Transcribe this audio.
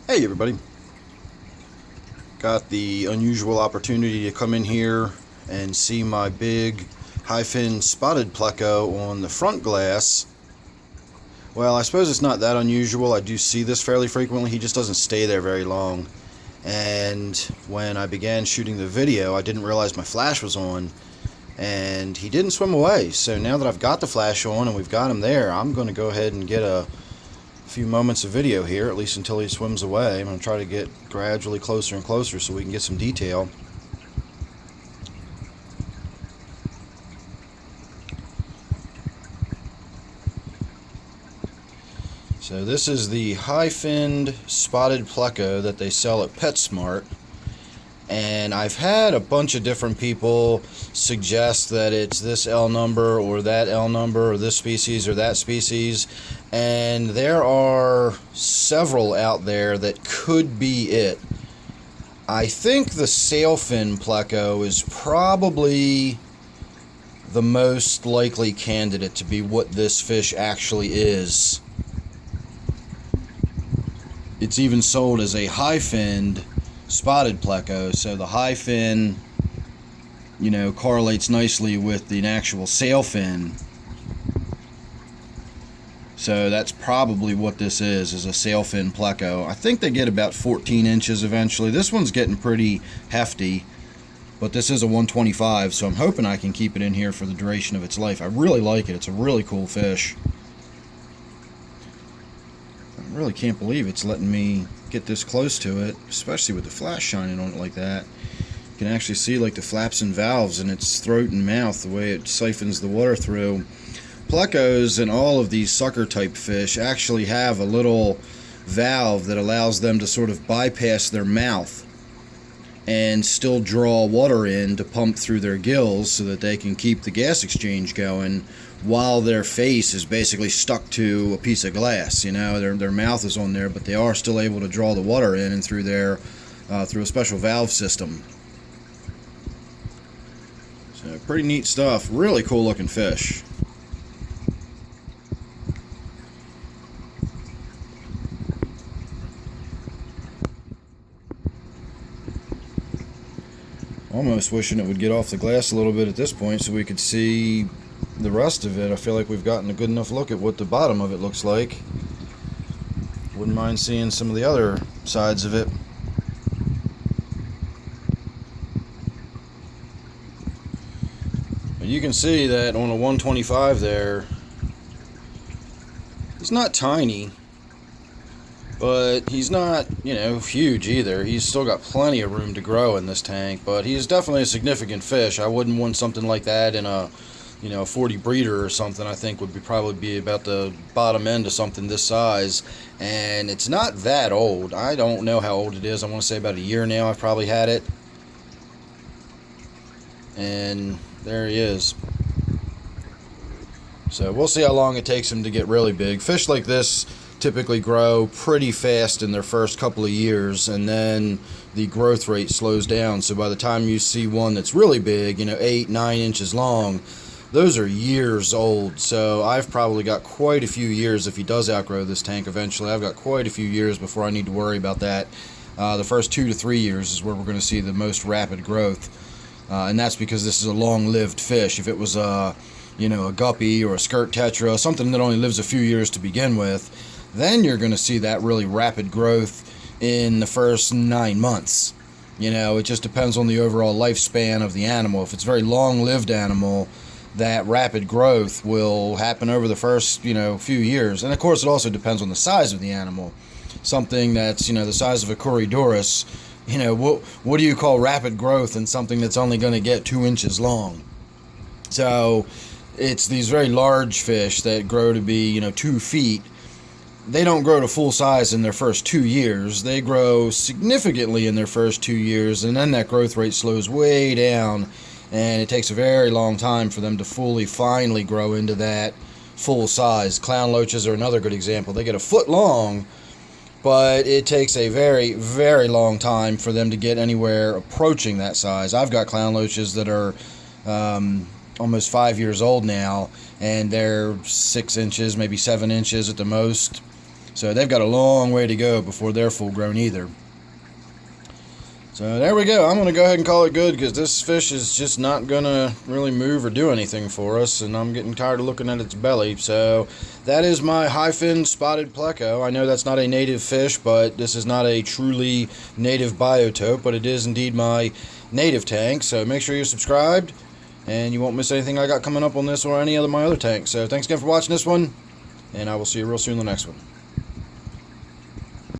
Hey everybody, got the unusual opportunity to come in here and see my big High Finned Spotted Pleco on the front glass. Well, I suppose it's not that unusual. I do see this fairly frequently. He just doesn't stay there very long. And when I began shooting the video, I didn't realize my flash was on, and he didn't swim away. So now that I've got the flash on and we've got him there, I'm going to go ahead and get a few moments of video here, at least until he swims away. I'm going to try to get gradually closer and closer so we can get some detail. So this is the High Finned Spotted Pleco that they sell at Petsmart. And I've had a bunch of different people suggest that it's this L number or that L number or this species or that species. And there are several out there that could be it. I think the sailfin pleco is probably the most likely candidate to be what this fish actually is. It's even sold as a high-finned spotted pleco, so the high fin, correlates nicely with the actual sail fin. So that's probably what this is a sail fin pleco. I think they get about 14 inches eventually. This one's getting pretty hefty, but this is a 125, so I'm hoping I can keep it in here for the duration of its life. I really like it. It's a really cool fish. I really can't believe it's letting me get this close to it, especially with the flash shining on it like that. You can actually see like the flaps and valves in its throat and mouth, the way it siphons the water through. Plecos and all of these sucker type fish actually have a little valve that allows them to sort of bypass their mouth and still draw water in to pump through their gills so that they can keep the gas exchange going while their face is basically stuck to a piece of glass. Their mouth is on there, but they are still able to draw the water in and through a special valve system. So pretty neat stuff. Really cool looking fish. Almost wishing it would get off the glass a little bit at this point so we could see the rest of it. I feel like we've gotten a good enough look at what the bottom of it looks like. Wouldn't mind seeing some of the other sides of it. But you can see that on a 125 there, he's not tiny, but he's not, huge either. He's still got plenty of room to grow in this tank, but he's definitely a significant fish. I wouldn't want something like that in a 40 breeder or something. I think would probably be about the bottom end of something this size. And it's not that old. I don't know how old it is. I want to say about a year now I've probably had it. And there he is. So we'll see how long it takes him to get really big. Fish like this typically grow pretty fast in their first couple of years, and then the growth rate slows down. So by the time you see one that's really big, 8-9 inches long, those are years old. So I've probably got quite a few years. If he does outgrow this tank eventually, I've got quite a few years before I need to worry about that. The first 2 to 3 years is where we're going to see the most rapid growth, and that's because this is a long-lived fish. If it was a guppy or a skirt tetra, something that only lives a few years to begin with, then you're going to see that really rapid growth in the first 9 months. It just depends on the overall lifespan of the animal. If it's a very long-lived animal, that rapid growth will happen over the first, few years. And of course, it also depends on the size of the animal. Something that's, the size of a Corydoras, what do you call rapid growth in something that's only going to get 2 inches long? So it's these very large fish that grow to be, 2 feet. They don't grow to full size in their first 2 years. They grow significantly in their first 2 years, and then that growth rate slows way down, and it takes a very long time for them to finally grow into that full size. Clown loaches are another good example. They get a foot long, but it takes a very, very long time for them to get anywhere approaching that size. I've got clown loaches that are almost 5 years old now, and they're 6 inches, maybe 7 inches at the most. So they've got a long way to go before they're full grown either. So there we go. I'm going to go ahead and call it good because this fish is just not going to really move or do anything for us, and I'm getting tired of looking at its belly. So that is my High Finned Spotted Pleco. I know that's not a native fish, but this is not a truly native biotope, but it is indeed my native tank. So make sure you're subscribed, and you won't miss anything I got coming up on this or any of my other tanks. So thanks again for watching this one, and I will see you real soon in the next one.